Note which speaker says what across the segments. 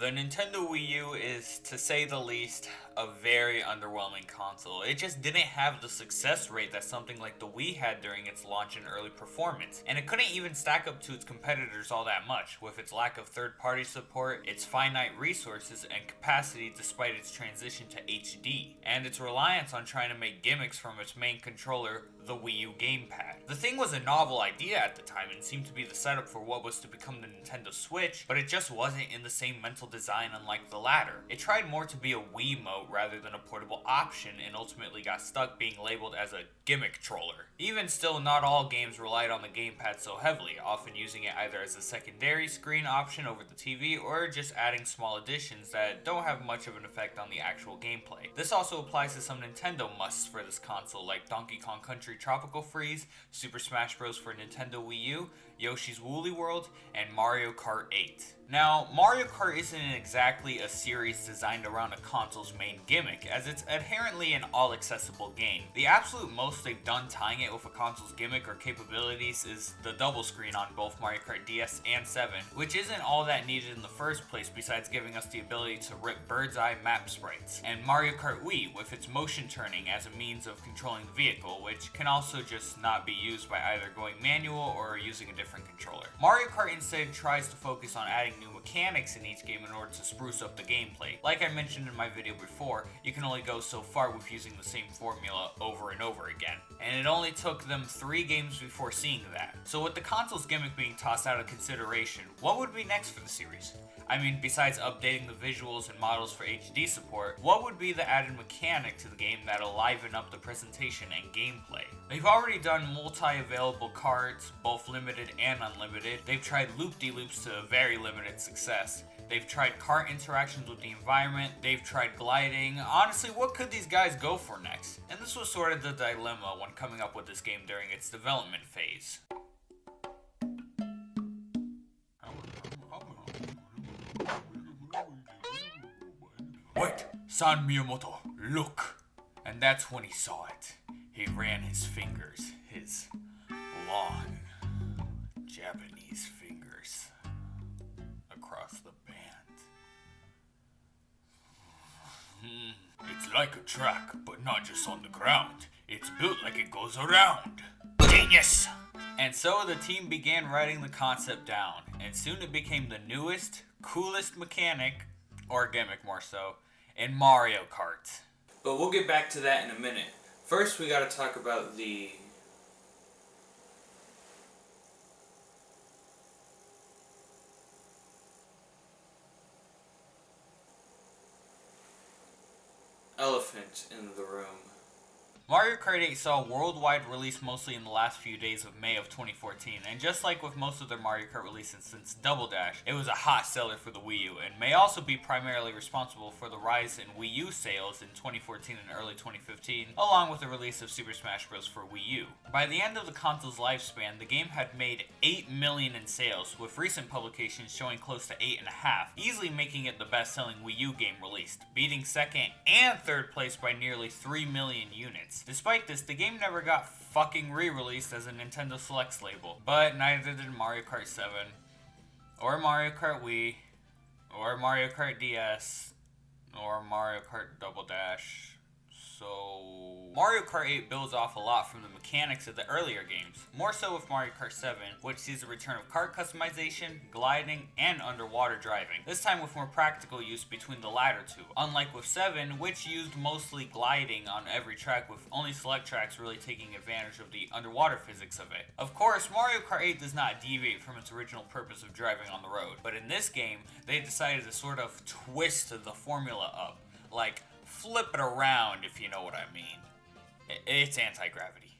Speaker 1: The Nintendo Wii U is, to say the least, a very underwhelming console. It just didn't have the success rate that something like the Wii had during its launch and early performance, and it couldn't even stack up to its competitors all that much, with its lack of third-party support, its finite resources and capacity despite its transition to HD, and its reliance on trying to make gimmicks from its main controller, the Wii U gamepad. The thing was a novel idea at the time and seemed to be the setup for what was to become the Nintendo Switch, but it just wasn't in the same mental design unlike the latter. It tried more to be a Wiimote rather than a portable option and ultimately got stuck being labeled as a gimmick controller. Even still, not all games relied on the gamepad so heavily, often using it either as a secondary screen option over the TV or just adding small additions that don't have much of an effect on the actual gameplay. This also applies to some Nintendo musts for this console like Donkey Kong Country Tropical Freeze, Super Smash Bros. For Nintendo Wii U, Yoshi's Woolly World, and Mario Kart 8. Now, Mario Kart isn't exactly a series designed around a console's main gimmick, as it's inherently an all-accessible game. The absolute most they've done tying it with a console's gimmick or capabilities is the double screen on both Mario Kart DS and 7, which isn't all that needed in the first place besides giving us the ability to rip bird's eye map sprites, and Mario Kart Wii with its motion turning as a means of controlling the vehicle, which can also just not be used by either going manual or using a different controller. Mario Kart instead tries to focus on adding new mechanics in each game in order to spruce up the gameplay. Like I mentioned in my video before, you can only go so far with using the same formula over and over again, and it only took them 3 games before seeing that. So with the console's gimmick being tossed out of consideration, what would be next for the series? I mean, besides updating the visuals and models for HD support, what would be the added mechanic to the game that'll liven up the presentation and gameplay? They've already done multi-available cards, both limited and unlimited. They've tried loop-de-loops to very limited success. They've tried kart interactions with the environment. They've tried gliding. Honestly, what could these guys go for next? And this was sort of the dilemma when coming up with this game during its development phase. Wait, San Miyamoto, look! And that's when he saw it. He ran his fingers, his long Japanese fingers, across the band. It's like a track, but not just on the ground. It's built like it goes around. Genius! And so the team began writing the concept down, and soon it became the newest, coolest mechanic, or gimmick more so, in Mario Kart. But we'll get back to that in a minute. First, we gotta talk about the elephant in the room. Mario Kart 8 saw a worldwide release mostly in the last few days of May of 2014, and just like with most of their Mario Kart releases since Double Dash, it was a hot seller for the Wii U, and may also be primarily responsible for the rise in Wii U sales in 2014 and early 2015, along with the release of Super Smash Bros. For Wii U. By the end of the console's lifespan, the game had made 8 million in sales, with recent publications showing close to 8.5, easily making it the best-selling Wii U game released, beating second and third place by nearly 3 million units. Despite this, the game never got fucking re-released as a Nintendo Selects label, but neither did Mario Kart 7, or Mario Kart Wii, or Mario Kart DS, or Mario Kart Double Dash. So Mario Kart 8 builds off a lot from the mechanics of the earlier games, more so with Mario Kart 7, which sees the return of kart customization, gliding, and underwater driving, this time with more practical use between the latter two, unlike with 7, which used mostly gliding on every track, with only select tracks really taking advantage of the underwater physics of it. Of course, Mario Kart 8 does not deviate from its original purpose of driving on the road, but in this game, they decided to sort of twist the formula up, like flip it around, if you know what I mean. It's anti-gravity.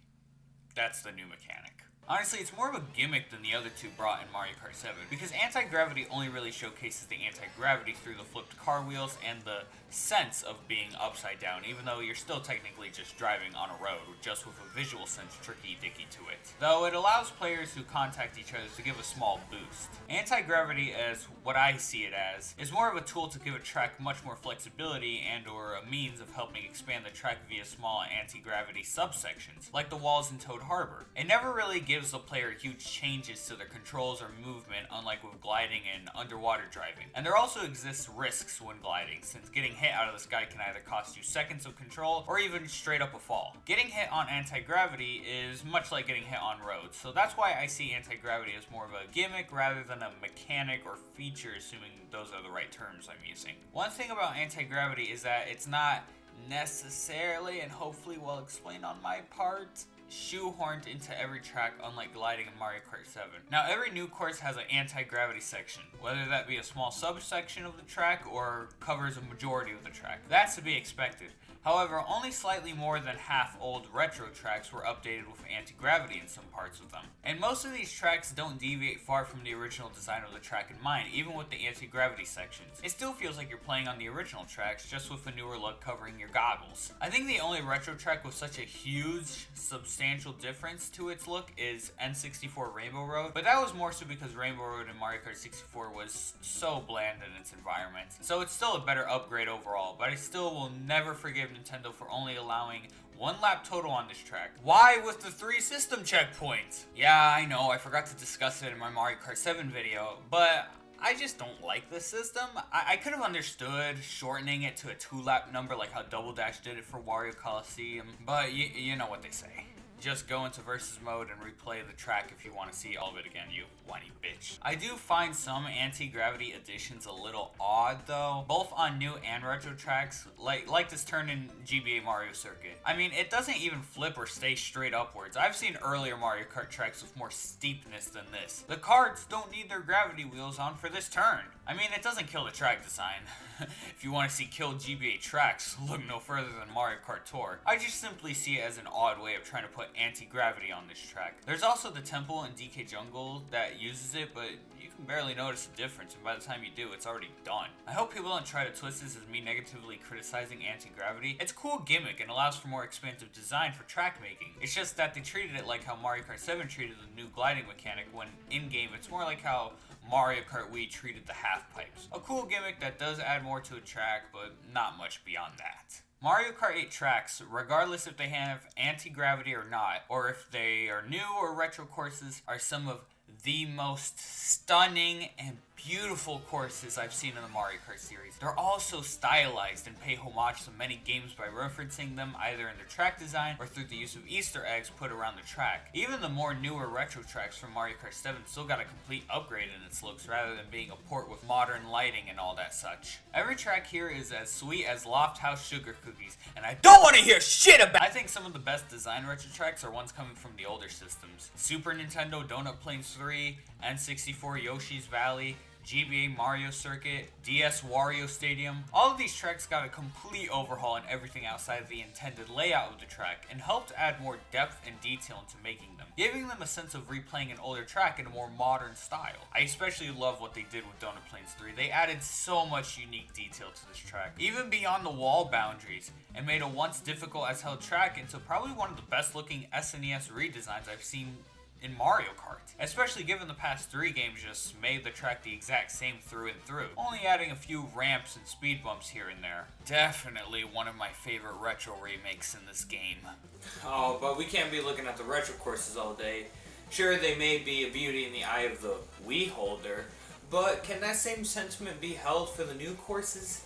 Speaker 1: That's the new mechanic. Honestly, it's more of a gimmick than the other two brought in Mario Kart 7, because anti-gravity only really showcases the anti-gravity through the flipped car wheels and the sense of being upside down, even though you're still technically just driving on a road, just with a visual sense tricky-dicky to it. Though it allows players who contact each other to give a small boost. Anti-gravity, as what I see it as, is more of a tool to give a track much more flexibility and or a means of helping expand the track via small anti-gravity subsections, like the walls in Toad Harbor. It never really gives the player huge changes to their controls or movement, unlike with gliding and underwater driving. And there also exists risks when gliding, since getting hit out of the sky can either cost you seconds of control or even straight up a fall. Getting hit on anti-gravity is much like getting hit on roads, so that's why I see anti-gravity as more of a gimmick rather than a mechanic or feature, assuming those are the right terms I'm using. One thing about anti-gravity is that it's not necessarily, and hopefully well explained on my part, shoehorned into every track, unlike gliding in Mario Kart 7. Now, every new course has an anti-gravity section, whether that be a small subsection of the track or covers a majority of the track. That's to be expected. However, only slightly more than half old retro tracks were updated with anti-gravity in some parts of them. And most of these tracks don't deviate far from the original design of the track in mind, even with the anti-gravity sections. It still feels like you're playing on the original tracks, just with a newer look covering your goggles. I think the only retro track with such a huge, substantial difference to its look is N64 Rainbow Road, but that was more so because Rainbow Road in Mario Kart 64 was so bland in its environment. So it's still a better upgrade overall, but I still will never forgive Nintendo for only allowing one lap total on this track. Why with the 3 system checkpoints? Yeah, I know, I forgot to discuss it in my Mario Kart 7 video, but I just don't like this system. I could have understood shortening it to a 2-lap number like how Double Dash did it for Wario Coliseum, but you know what they say. Just go into versus mode and replay the track if you want to see all of it again, you whiny bitch. I do find some anti-gravity additions a little odd though, both on new and retro tracks, like this turn in GBA Mario Circuit. I mean, it doesn't even flip or stay straight upwards. I've seen earlier Mario Kart tracks with more steepness than this. The carts don't need their gravity wheels on for this turn. I mean, it doesn't kill the track design. If you want to see killed GBA tracks, look no further than Mario Kart Tour. I just simply see it as an odd way of trying to put anti-gravity on this track. There's also the temple in DK Jungle that uses it, but you can barely notice the difference, and by the time you do, it's already done. I hope people don't try to twist this as me negatively criticizing anti-gravity. It's a cool gimmick and allows for more expansive design for track making. It's just that they treated it like how Mario Kart 7 treated the new gliding mechanic, when in-game it's more like how Mario Kart Wii treated the half pipes. A cool gimmick that does add more to a track, but not much beyond that. Mario Kart 8 tracks, regardless if they have anti-gravity or not, or if they are new or retro courses, are some of the most stunning and beautiful courses I've seen in the Mario Kart series. They're all so stylized and pay homage to many games by referencing them either in their track design or through the use of Easter eggs put around the track. Even the more newer retro tracks from Mario Kart 7 still got a complete upgrade in its looks rather than being a port with modern lighting and all that such. Every track here is as sweet as Loft House sugar cookies, and I don't want to hear shit about it! I think some of the best design retro tracks are ones coming from the older systems. Super Nintendo Donut Plains 3, N64 Yoshi's Valley, GBA Mario Circuit, DS Wario Stadium. All of these tracks got a complete overhaul in everything outside of the intended layout of the track and helped add more depth and detail into making them, giving them a sense of replaying an older track in a more modern style. I especially love what they did with Donut Plains 3. They added so much unique detail to this track, even beyond the wall boundaries, and made a once difficult as hell track into probably one of the best looking SNES redesigns I've seen in Mario Kart, especially given the past 3 games just made the track the exact same through and through, only adding a few ramps and speed bumps here and there. Definitely one of my favorite retro remakes in this game. Oh, but we can't be looking at the retro courses all day. Sure, they may be a beauty in the eye of the Wii holder, but can that same sentiment be held for the new courses?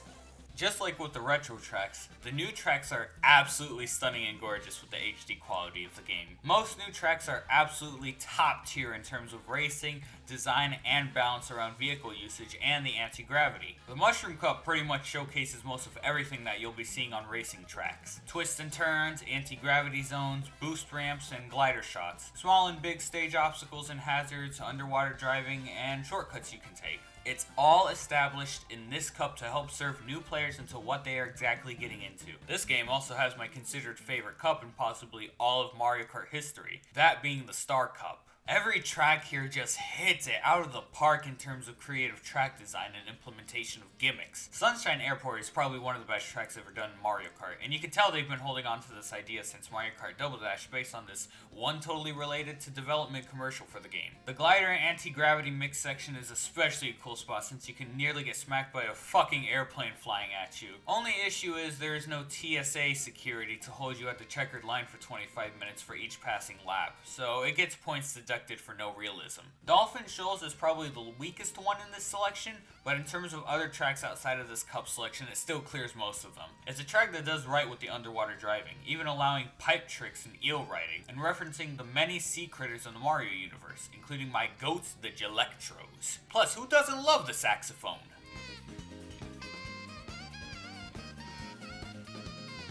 Speaker 1: Just like with the retro tracks, the new tracks are absolutely stunning and gorgeous with the HD quality of the game. Most new tracks are absolutely top tier in terms of racing, design, and balance around vehicle usage and the anti-gravity. The Mushroom Cup pretty much showcases most of everything that you'll be seeing on racing tracks. Twists and turns, anti-gravity zones, boost ramps, and glider shots. Small and big stage obstacles and hazards, underwater driving, and shortcuts you can take. It's all established in this cup to help serve new players into what they are exactly getting into. This game also has my considered favorite cup in possibly all of Mario Kart history, that being the Star Cup. Every track here just hits it out of the park in terms of creative track design and implementation of gimmicks. Sunshine Airport is probably one of the best tracks ever done in Mario Kart, and you can tell they've been holding on to this idea since Mario Kart Double Dash based on this one totally related to development commercial for the game. The glider and anti-gravity mix section is especially a cool spot since you can nearly get smacked by a fucking airplane flying at you. Only issue is there is no TSA security to hold you at the checkered line for 25 minutes for each passing lap, so it gets points deducted for no realism. Dolphin Shoals is probably the weakest one in this selection, but in terms of other tracks outside of this cup selection, it still clears most of them. It's a track that does right with the underwater driving, even allowing pipe tricks and eel riding, and referencing the many sea critters in the Mario universe, including my goats, the Gelectros. Plus, who doesn't love the saxophone?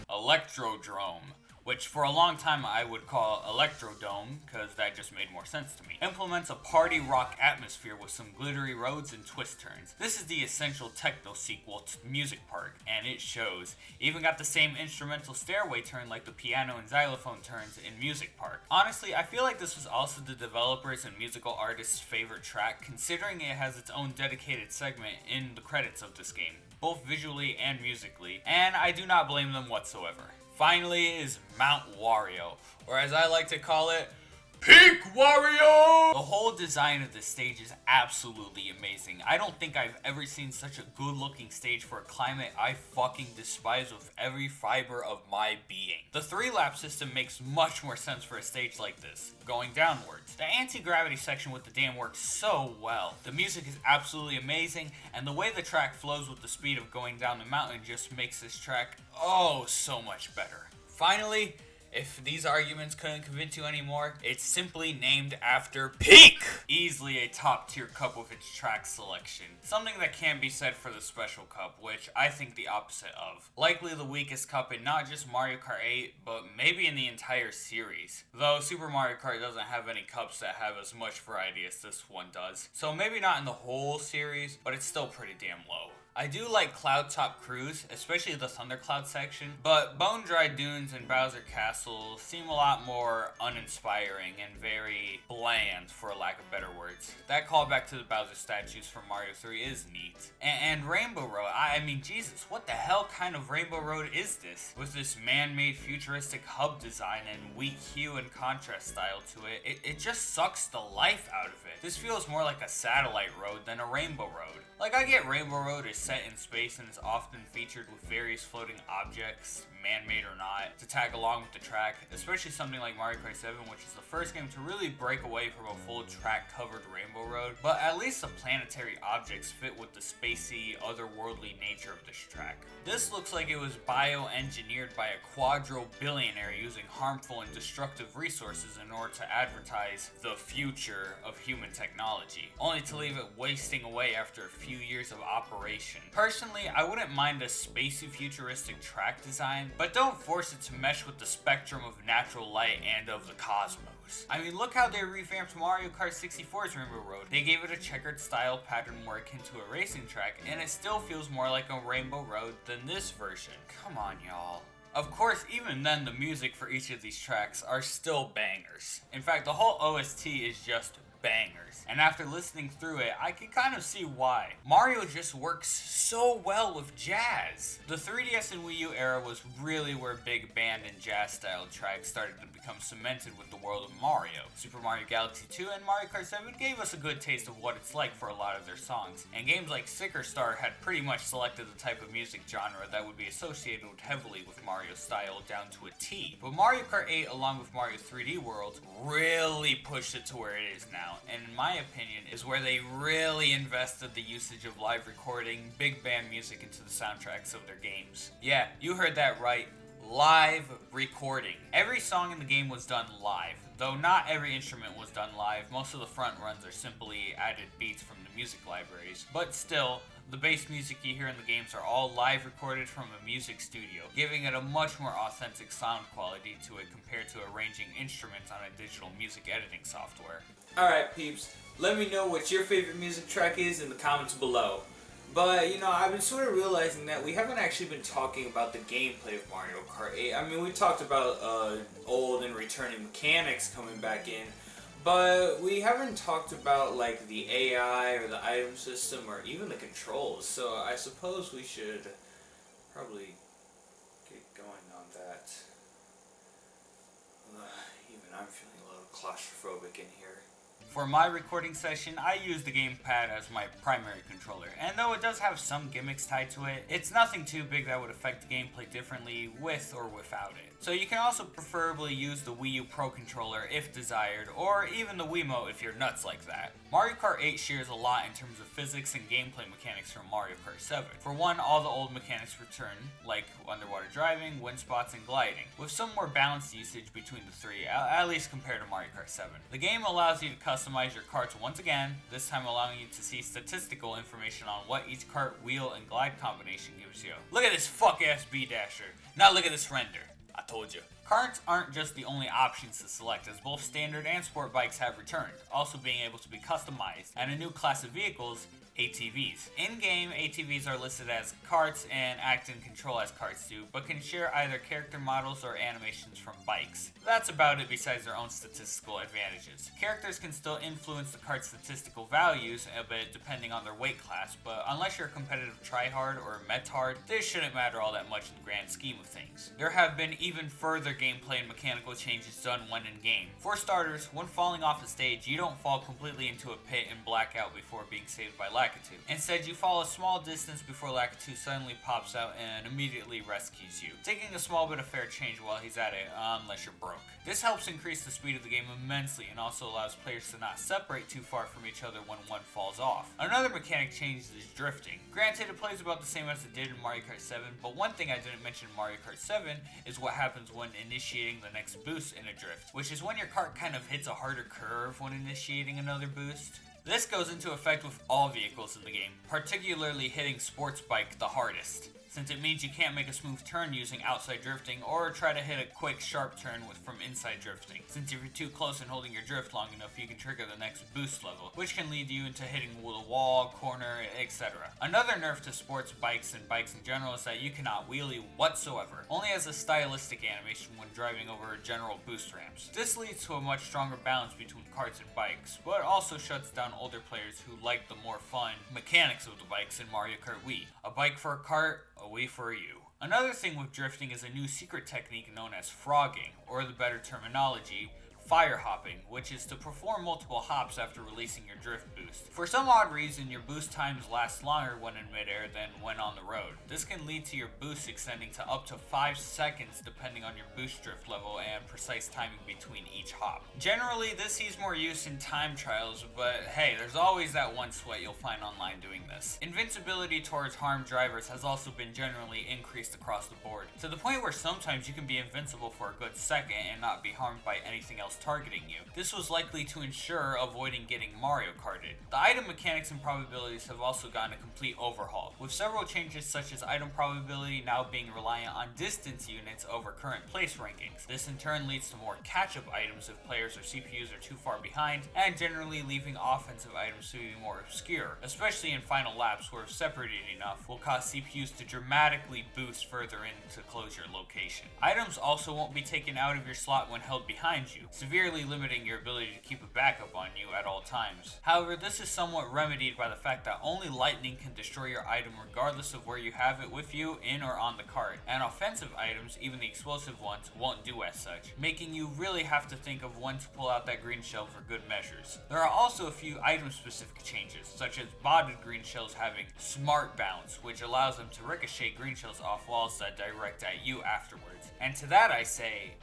Speaker 1: Electrodrome, which for a long time I would call Electrodome, because that just made more sense to me, implements a party rock atmosphere with some glittery roads and twist turns. This is the essential techno sequel to Music Park, and it shows. Even got the same instrumental stairway turn like the piano and xylophone turns in Music Park. Honestly, I feel like this was also the developers and musical artists' favorite track, considering it has its own dedicated segment in the credits of this game, both visually and musically, and I do not blame them whatsoever. Finally is Mount Wario, or as I like to call it, Peak Wario! The whole design of this stage is absolutely amazing. I don't think I've ever seen such a good looking stage for a climate I fucking despise with every fiber of my being. The 3-lap system makes much more sense for a stage like this, going downwards. The anti-gravity section with the dam works so well. The music is absolutely amazing, and the way the track flows with the speed of going down the mountain just makes this track oh so much better. Finally, if these arguments couldn't convince you anymore, it's simply named after Peak! Easily a top tier cup with its track selection. Something that can be said for the Special Cup, which I think the opposite of. Likely the weakest cup in not just Mario Kart 8, but maybe in the entire series. Though Super Mario Kart doesn't have any cups that have as much variety as this one does. So maybe not in the whole series, but it's still pretty damn low. I do like Cloud Top Cruise, especially the Thundercloud section, but Bone Dry Dunes and Bowser Castle seem a lot more uninspiring and very bland, for lack of better words. That callback to the Bowser statues from Mario 3 is neat. And Rainbow Road, I mean Jesus, what the hell kind of Rainbow Road is this? With this man-made futuristic hub design and weak hue and contrast style to it, it just sucks the life out of it. This feels more like a satellite road than a Rainbow Road. Like, I get Rainbow Road is set in space and is often featured with various floating objects, man-made or not, to tag along with the track, especially something like Mario Kart 7, which is the first game to really break away from a full track-covered Rainbow Road, but at least the planetary objects fit with the spacey, otherworldly nature of this track. This looks like it was bioengineered by a quadro-billionaire using harmful and destructive resources in order to advertise the future of human technology, only to leave it wasting away after a few years of operation. Personally, I wouldn't mind a spacey futuristic track design, but don't force it to mesh with the spectrum of natural light and of the cosmos. I mean, look how they revamped Mario Kart 64's Rainbow Road. They gave it a checkered style pattern more akin to a racing track, and it still feels more like a Rainbow Road than this version. Come on, y'all. Of course, even then, the music for each of these tracks are still bangers. In fact, the whole OST is just bangers, and after listening through it, I can kind of see why. Mario just works so well with jazz. The 3DS and Wii U era was really where big band and jazz style tracks started to become cemented with the world of Mario. Super Mario Galaxy 2 and Mario Kart 7 gave us a good taste of what it's like for a lot of their songs, and games like Sicker Star had pretty much selected the type of music genre that would be associated heavily with Mario's style down to a T. But Mario Kart 8 along with Mario 3D World really pushed it to where it is now, and in my opinion is where they really invested the usage of live recording, big band music into the soundtracks of their games. Yeah, you heard that right. Live recording. Every song in the game was done live, though not every instrument was done live. Most of the front runs are simply added beats from the music libraries, but still, the bass music you hear in the games are all live recorded from a music studio, giving it a much more authentic sound quality to it compared to arranging instruments on a digital music editing software. Alright peeps, let me know what your favorite music track is in the comments below. But, you know, I've been sort of realizing that we haven't actually been talking about the gameplay of Mario Kart 8. I mean, we talked about old and returning mechanics coming back in, But we haven't talked about like the AI or the item system or even the controls, so I suppose we should probably get going on that. Even I'm feeling a little claustrophobic in here. For my recording session, I use the gamepad as my primary controller, and though it does have some gimmicks tied to it, it's nothing too big that would affect the gameplay differently with or without it. So you can also preferably use the Wii U Pro controller if desired, or even the Wiimote if you're nuts like that. Mario Kart 8 shares a lot in terms of physics and gameplay mechanics from Mario Kart 7. For one, all the old mechanics return, like underwater driving, wind spots, and gliding, with some more balanced usage between the three, at least compared to Mario Kart 7. The game allows you to customize your karts once again, this time allowing you to see statistical information on what each kart, wheel, and glide combination gives you. Look at this fuck-ass B-Dasher. Now look at this render. I told you. Karts aren't just the only options to select, as both standard and sport bikes have returned, also being able to be customized, and a new class of vehicles, ATVs. In-game, ATVs are listed as karts and act in control as karts do, but can share either character models or animations from bikes. That's about it besides their own statistical advantages. Characters can still influence the kart's statistical values a bit depending on their weight class, but unless you're a competitive tryhard or metard, this shouldn't matter all that much in the grand scheme of things. There have been even further gameplay and mechanical changes done when in-game. For starters, when falling off a stage, you don't fall completely into a pit and black out before being saved by Lakitu. Instead, you fall a small distance before Lakitu suddenly pops out and immediately rescues you, taking a small bit of fair change while he's at it, unless you're broke. This helps increase the speed of the game immensely and also allows players to not separate too far from each other when one falls off. Another mechanic change is drifting. Granted, it plays about the same as it did in Mario Kart 7, but one thing I didn't mention in Mario Kart 7 is what happens when initiating the next boost in a drift, which is when your kart kind of hits a harder curve when initiating another boost. This goes into effect with all vehicles in the game, particularly hitting sports bike the hardest, since it means you can't make a smooth turn using outside drifting or try to hit a quick sharp turn from inside drifting, since if you're too close and holding your drift long enough you can trigger the next boost level, which can lead you into hitting the wall, corner, etc. Another nerf to sports bikes and bikes in general is that you cannot wheelie whatsoever, only as a stylistic animation when driving over general boost ramps. This leads to a much stronger balance between karts and bikes, but also shuts down older players who like the more fun mechanics of the bikes in Mario Kart Wii. A bike for a kart, a Wii for you. Another thing with drifting is a new secret technique known as frogging, or the better terminology, fire hopping, which is to perform multiple hops after releasing your drift boost. For some odd reason, your boost times last longer when in midair than when on the road. This can lead to your boost extending to up to 5 seconds depending on your boost drift level and precise timing between each hop. Generally, this sees more use in time trials, but hey, there's always that one sweat you'll find online doing this. Invincibility towards harmed drivers has also been generally increased across the board, to the point where sometimes you can be invincible for a good second and not be harmed by anything else targeting you. This was likely to ensure avoiding getting Mario Karted. The item mechanics and probabilities have also gotten a complete overhaul, with several changes such as item probability now being reliant on distance units over current place rankings. This in turn leads to more catch-up items if players or CPUs are too far behind, and generally leaving offensive items to be more obscure, especially in final laps where if separated enough will cause CPUs to dramatically boost further in to close your location. Items also won't be taken out of your slot when held behind you, severely limiting your ability to keep a backup on you at all times. However, this is somewhat remedied by the fact that only lightning can destroy your item regardless of where you have it with you, in or on the cart, and offensive items, even the explosive ones, won't do as such, making you really have to think of when to pull out that green shell for good measures. There are also a few item-specific changes, such as botted green shells having smart bounce, which allows them to ricochet green shells off walls that direct at you afterwards. And to that I say,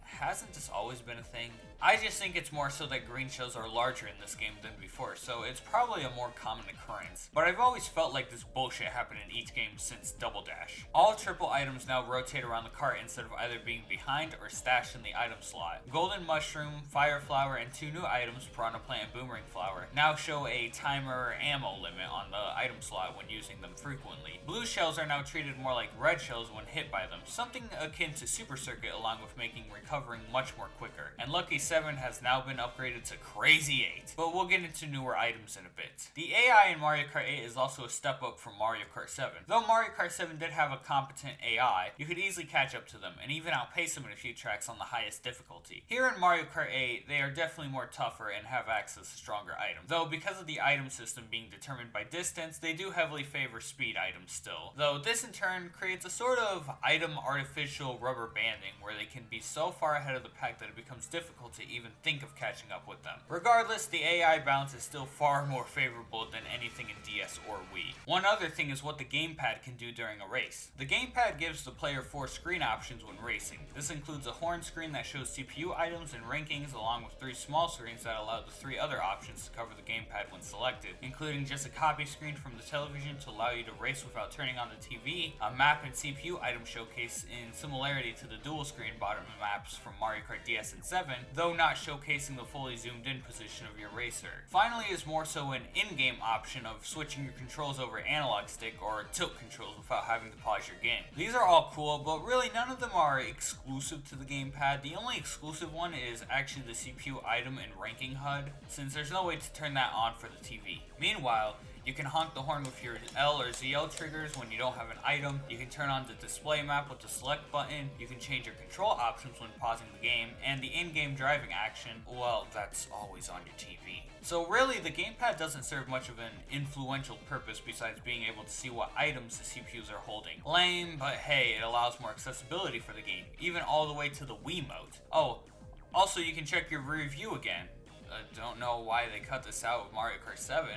Speaker 1: hasn't this always been a thing? I just think it's more so that green shells are larger in this game than before, so it's probably a more common occurrence. But I've always felt like this bullshit happened in each game since Double Dash. All triple items now rotate around the cart instead of either being behind or stashed in the item slot. Golden Mushroom, Fire Flower, and 2 new items, Piranha Plant and Boomerang Flower, now show a timer or ammo limit on the item slot when using them frequently. Blue shells are now treated more like red shells when hit by them, something akin to Super Circuit, along with making recovering much more quicker. And Lucky 7 has now been upgraded to Crazy 8, but we'll get into newer items in a bit. The AI in Mario Kart 8 is also a step up from Mario Kart 7. Though Mario Kart 7 did have a competent AI, you could easily catch up to them, and even outpace them in a few tracks on the highest difficulty. Here in Mario Kart 8, they are definitely more tougher and have access to stronger items. Though because of the item system being determined by distance, they do heavily favor speed items still. Though this in turn creates a sort of item artificial rubber banding where they can be so far ahead of the pack that it becomes difficult to even think of catching up with them. Regardless, the AI balance is still far more favorable than anything in DS or Wii. One other thing is what the gamepad can do during a race. The gamepad gives the player 4 screen options when racing. This includes a horn screen that shows CPU items and rankings, along with 3 small screens that allow the 3 other options to cover the gamepad when selected, including just a copy screen from the television to allow you to race without turning on the TV, a map and CPU item showcase in similarity to the dual screen bottom maps from Mario Kart DS and 7, though not showcasing the fully zoomed in position of your racer. Finally is more so an in-game option of switching your controls over analog stick or tilt controls without having to pause your game. These are all cool, but really none of them are exclusive to the gamepad. The only exclusive one is actually the CPU item and ranking HUD, since there's no way to turn that on for the TV. Meanwhile, you can honk the horn with your L or ZL triggers when you don't have an item. You can turn on the display map with the select button. You can change your control options when pausing the game. And the in-game driving action, well, that's always on your TV. So really, the gamepad doesn't serve much of an influential purpose besides being able to see what items the CPUs are holding. Lame, but hey, it allows more accessibility for the game, even all the way to the Wiimote. Oh, also you can check your review again. Don't know why they cut this out with Mario Kart 7.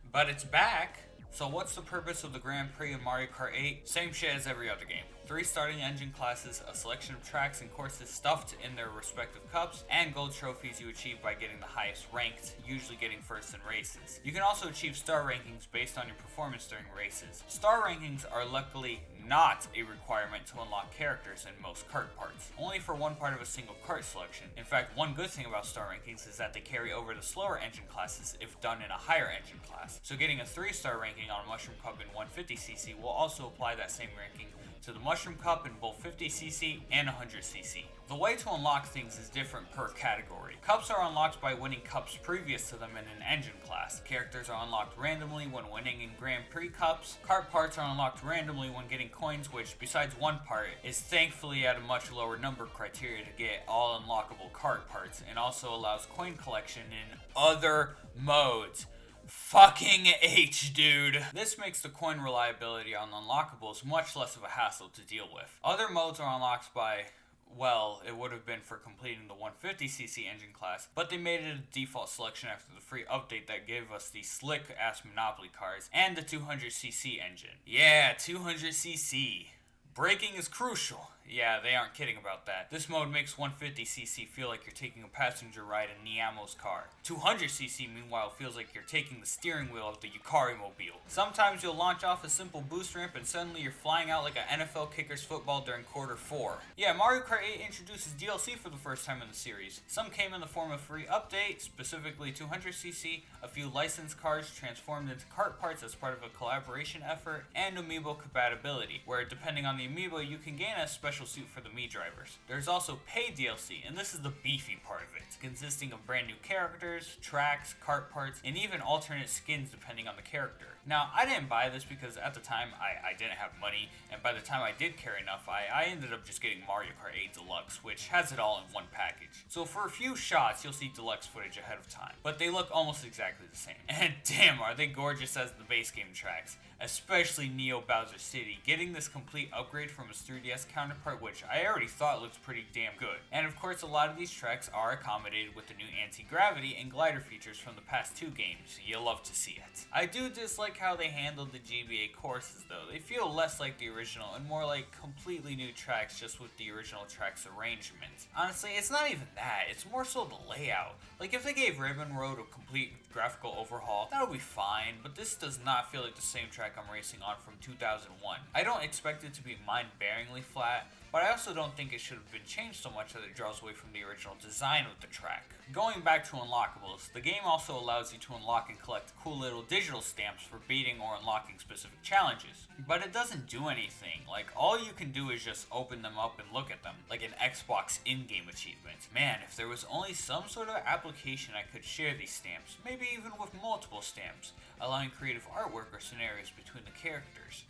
Speaker 1: But it's back. So what's the purpose of the Grand Prix in Mario Kart 8? Same shit as every other game. 3 starting engine classes, a selection of tracks and courses stuffed in their respective cups, and gold trophies you achieve by getting the highest ranked, usually getting first in races. You can also achieve star rankings based on your performance during races. Star rankings are luckily not a requirement to unlock characters in most kart parts, only for one part of a single kart selection. In fact, one good thing about star rankings is that they carry over to slower engine classes if done in a higher engine class. So getting a 3-star ranking on Mushroom Cup in 150cc will also apply that same ranking to the Mushroom Cup in both 50cc and 100cc. The way to unlock things is different per category. Cups are unlocked by winning cups previous to them in an engine class. Characters are unlocked randomly when winning in Grand Prix cups. Kart parts are unlocked randomly when getting coins, which, besides one part, is thankfully at a much lower number criteria to get all unlockable kart parts, and also allows coin collection in other modes. Fucking H, dude. This makes the coin reliability on unlockables much less of a hassle to deal with. Other modes are unlocked by, well, it would have been for completing the 150cc engine class, but they made it a default selection after the free update that gave us the slick-ass Monopoly cars and the 200cc engine. Yeah, 200cc. Braking is crucial. Yeah, they aren't kidding about that. This mode makes 150cc feel like you're taking a passenger ride in Niamo's car. 200cc, meanwhile, feels like you're taking the steering wheel of the Yukari Mobile. Sometimes you'll launch off a simple boost ramp and suddenly you're flying out like an NFL kicker's football during quarter 4. Yeah, Mario Kart 8 introduces DLC for the first time in the series. Some came in the form of free updates, specifically 200cc, a few licensed cars transformed into kart parts as part of a collaboration effort, and amiibo compatibility, where depending on the amiibo you can gain a special suit for the Mii drivers. There's also paid DLC, and this is the beefy part of it, consisting of brand new characters, tracks, kart parts, and even alternate skins depending on the character. Now, I didn't buy this because at the time I didn't have money, and by the time I did care enough, I ended up just getting Mario Kart 8 Deluxe, which has it all in one package. So for a few shots, you'll see deluxe footage ahead of time, but they look almost exactly the same. And damn, are they gorgeous as the base game tracks, especially Neo Bowser City, getting this complete upgrade from its 3DS counterpart, which I already thought looked pretty damn good. And of course, a lot of these tracks are accommodated with the new anti-gravity and glider features from the past 2 games. You'll love to see it. I do dislike how they handled the GBA courses though. They feel less like the original and more like completely new tracks just with the original track's arrangement. Honestly, it's not even that, it's more so the layout. Like if they gave Ribbon Road a complete graphical overhaul, that would be fine, but this does not feel like the same track I'm racing on from 2001. I don't expect it to be be mind-bearingly flat, but I also don't think it should have been changed so much that it draws away from the original design of the track. Going back to unlockables, the game also allows you to unlock and collect cool little digital stamps for beating or unlocking specific challenges. But it doesn't do anything, like all you can do is just open them up and look at them, like an Xbox in-game achievement. Man, if there was only some sort of application I could share these stamps, maybe even with multiple stamps, allowing creative artwork or scenarios between the characters.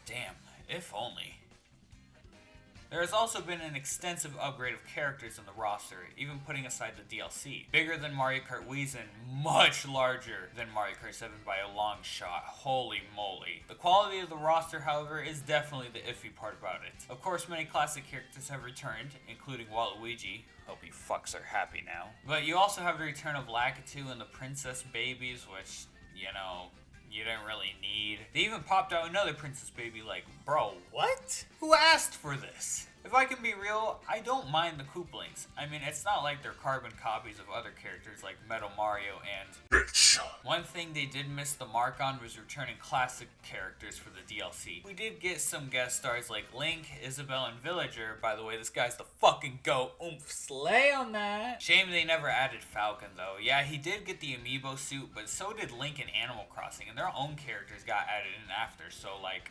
Speaker 1: Damn, if only. There has also been an extensive upgrade of characters in the roster, even putting aside the DLC. Bigger than Mario Kart Wii's and much larger than Mario Kart 7 by a long shot. Holy moly. The quality of the roster, however, is definitely the iffy part about it. Of course, many classic characters have returned, including Waluigi. Hope you fucks are happy now. But you also have the return of Lakitu and the Princess Babies, which, you know, you didn't really need. They even popped out another Princess Baby like, bro, what? Who asked for this? If I can be real, I don't mind the Koopalings. I mean, it's not like they're carbon copies of other characters like Metal Mario and Bitch. One thing they did miss the mark on was returning classic characters for the DLC. We did get some guest stars like Link, Isabelle, and Villager. By the way, this guy's the fucking GOAT. Oomph, slay on that. Shame they never added Falcon though. Yeah, he did get the amiibo suit, but so did Link in Animal Crossing, and their own characters got added in after, so like,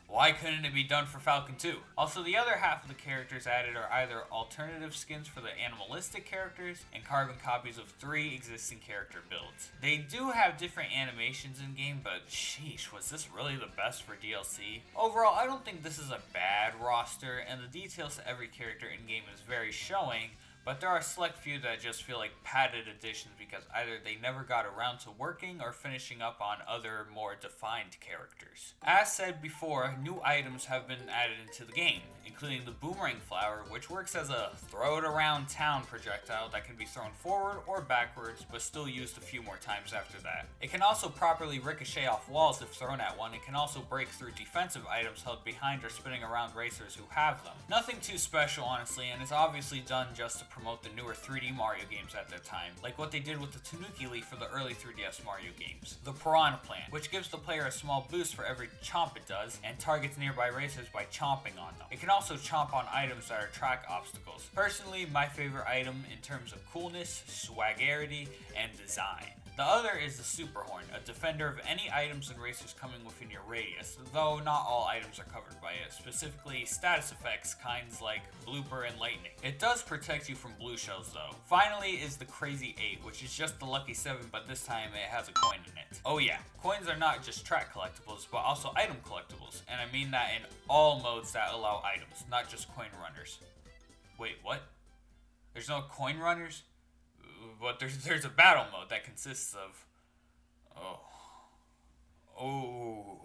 Speaker 1: why couldn't it be done for Falcon 2? Also, the other half of the characters added are either alternative skins for the animalistic characters and carbon copies of 3 existing character builds. They do have different animations in-game, but sheesh, was this really the best for DLC? Overall, I don't think this is a bad roster, and the details to every character in-game is very showing, but there are a select few that just feel like padded additions because either they never got around to working or finishing up on other more defined characters. As said before, new items have been added into the game, including the boomerang flower, which works as a throw it around town projectile that can be thrown forward or backwards, but still used a few more times after that. It can also properly ricochet off walls if thrown at one. It can also break through defensive items held behind or spinning around racers who have them. Nothing too special, honestly, and it's obviously done just to promote the newer 3D Mario games at their time, like what they did with the Tanuki Leaf for the early 3DS Mario games. The Piranha Plant, which gives the player a small boost for every chomp it does, and targets nearby racers by chomping on them. It can also chomp on items that are track obstacles. Personally, my favorite item in terms of coolness, swaggerity, and design. The other is the Super Horn, a defender of any items and racers coming within your radius, though not all items are covered by it, specifically status effects kinds like Blooper and Lightning. It does protect you from blue shells though. Finally is the Crazy 8, which is just the Lucky 7, but this time it has a coin in it. Oh yeah, coins are not just track collectibles, but also item collectibles, and I mean that in all modes that allow items, not just coin runners. Wait, what? There's no coin runners? But there's a battle mode that consists of... Oh no.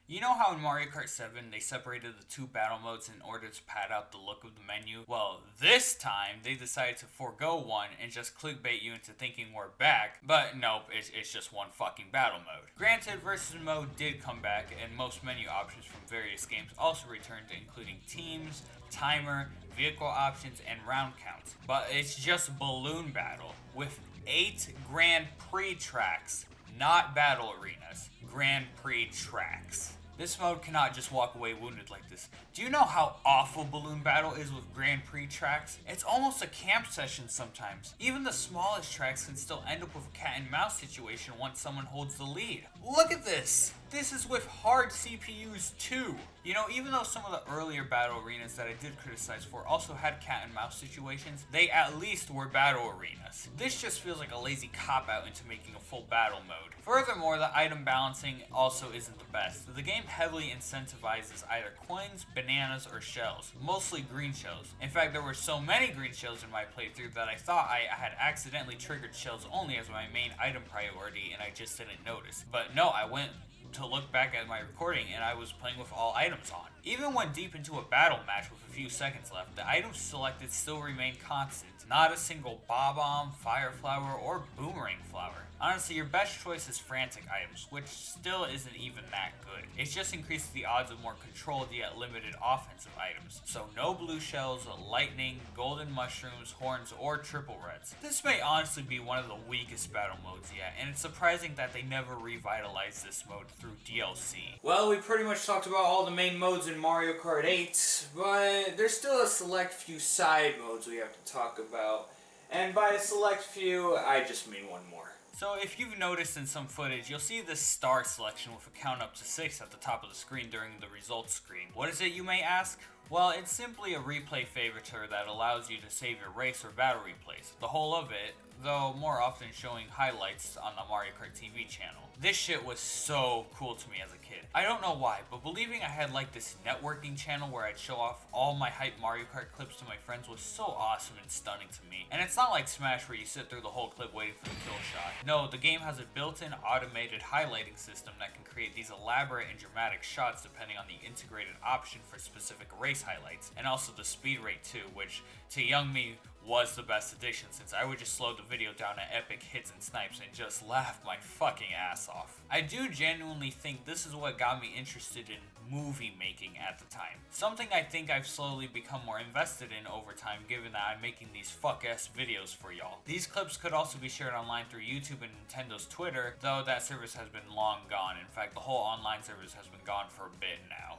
Speaker 1: You know how in Mario Kart 7 they separated the 2 battle modes in order to pad out the look of the menu? Well, this time they decided to forego one and just clickbait you into thinking we're back, but nope, it's just one fucking battle mode. Granted, versus mode did come back, and most menu options from various games also returned, including teams, timer, vehicle options, and round counts. But it's just balloon battle with 8 Grand Prix tracks, not battle arenas, Grand Prix tracks. This mode cannot just walk away wounded like this. Do you know how awful Balloon Battle is with Grand Prix tracks? It's almost a camp session sometimes. Even the smallest tracks can still end up with a cat and mouse situation once someone holds the lead. Look at this! This is with hard CPUs too. You know, even though some of the earlier battle arenas that I did criticize for also had cat and mouse situations, they at least were battle arenas. This just feels like a lazy cop-out into making a full battle mode. Furthermore, the item balancing also isn't the best. The game heavily incentivizes either coins, bananas, or shells, mostly green shells. In fact, there were so many green shells in my playthrough that I thought I had accidentally triggered shells only as my main item priority and I just didn't notice. But no, I went to look back at my recording and I was playing with all items on. Even when deep into a battle match with a few seconds left, the items selected still remain constant. Not a single Bob-omb, Fire Flower, or Boomerang Flower. Honestly, your best choice is Frantic items, which still isn't even that good. It just increases the odds of more controlled yet limited offensive items. So no blue shells, lightning, golden mushrooms, horns, or triple reds. This may honestly be one of the weakest battle modes yet, and it's surprising that they never revitalized this mode through DLC. Well, we pretty much talked about all the main modes in Mario Kart 8, but there's still a select few side modes we have to talk about. And by a select few, I just mean one more. So if you've noticed in some footage, you'll see this star selection with a count up to 6 at the top of the screen during the results screen. What is it, you may ask? Well, it's simply a replay favoritor that allows you to save your race or battle replays. The whole of it, though more often showing highlights on the Mario Kart TV channel. This shit was so cool to me as a kid. I don't know why, but believing I had like this networking channel where I'd show off all my hype Mario Kart clips to my friends was so awesome and stunning to me. And it's not like Smash where you sit through the whole clip waiting for the kill shot. No, the game has a built-in automated highlighting system that can create these elaborate and dramatic shots depending on the integrated option for specific race highlights, and also the speed rate too, which to young me was the best addition, since I would just slow the video down at epic hits and snipes and just laugh my fucking ass off. I do genuinely think this is what got me interested in movie making at the time. Something I think I've slowly become more invested in over time, given that I'm making these fuck-ass videos for y'all. These clips could also be shared online through YouTube and Nintendo's Twitter, though that service has been long gone. In fact, the whole online service has been gone for a bit now.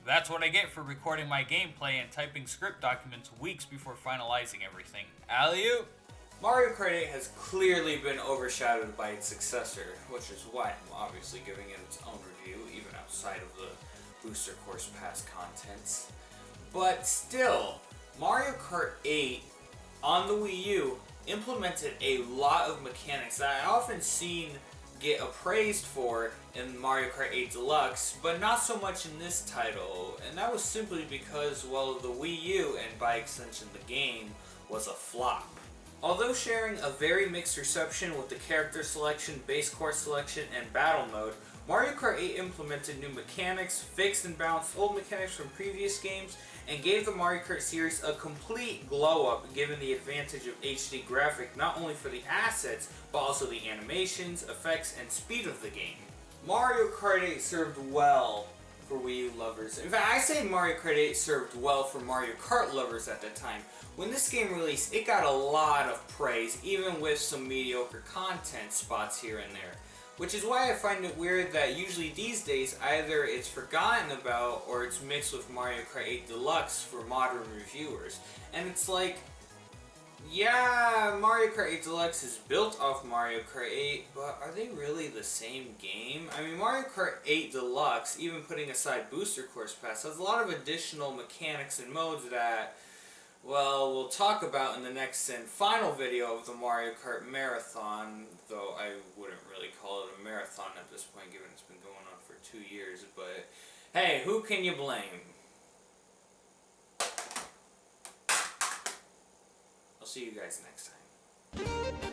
Speaker 1: That's what I get for recording my gameplay and typing script documents weeks before finalizing everything. Alley-oop! Mario Kart 8 has clearly been overshadowed by its successor, which is why I'm obviously giving it its own review, even outside of the Booster Course Pass contents. But still, Mario Kart 8 on the Wii U implemented a lot of mechanics that I often seen get appraised for in Mario Kart 8 Deluxe, but not so much in this title, and that was simply because, well, the Wii U, and by extension the game, was a flop. Although sharing a very mixed reception with the character selection, base course selection, and battle mode, Mario Kart 8 implemented new mechanics, fixed and balanced old mechanics from previous games, and gave the Mario Kart series a complete glow-up given the advantage of HD graphic not only for the assets, but also the animations, effects, and speed of the game. Mario Kart 8 served well for Wii U lovers. In fact, I say Mario Kart 8 served well for Mario Kart lovers at the time. When this game released, it got a lot of praise, even with some mediocre content spots here and there. Which is why I find it weird that usually these days either it's forgotten about or it's mixed with Mario Kart 8 Deluxe for modern reviewers. And it's like, yeah, Mario Kart 8 Deluxe is built off Mario Kart 8, but are they really the same game? I mean, Mario Kart 8 Deluxe, even putting aside Booster Course Pass, has a lot of additional mechanics and modes that, well, we'll talk about in the next and final video of the Mario Kart Marathon, though I wouldn't really call it a marathon at this point given it's been going on for 2 years, but hey, who can you blame? I'll see you guys next time.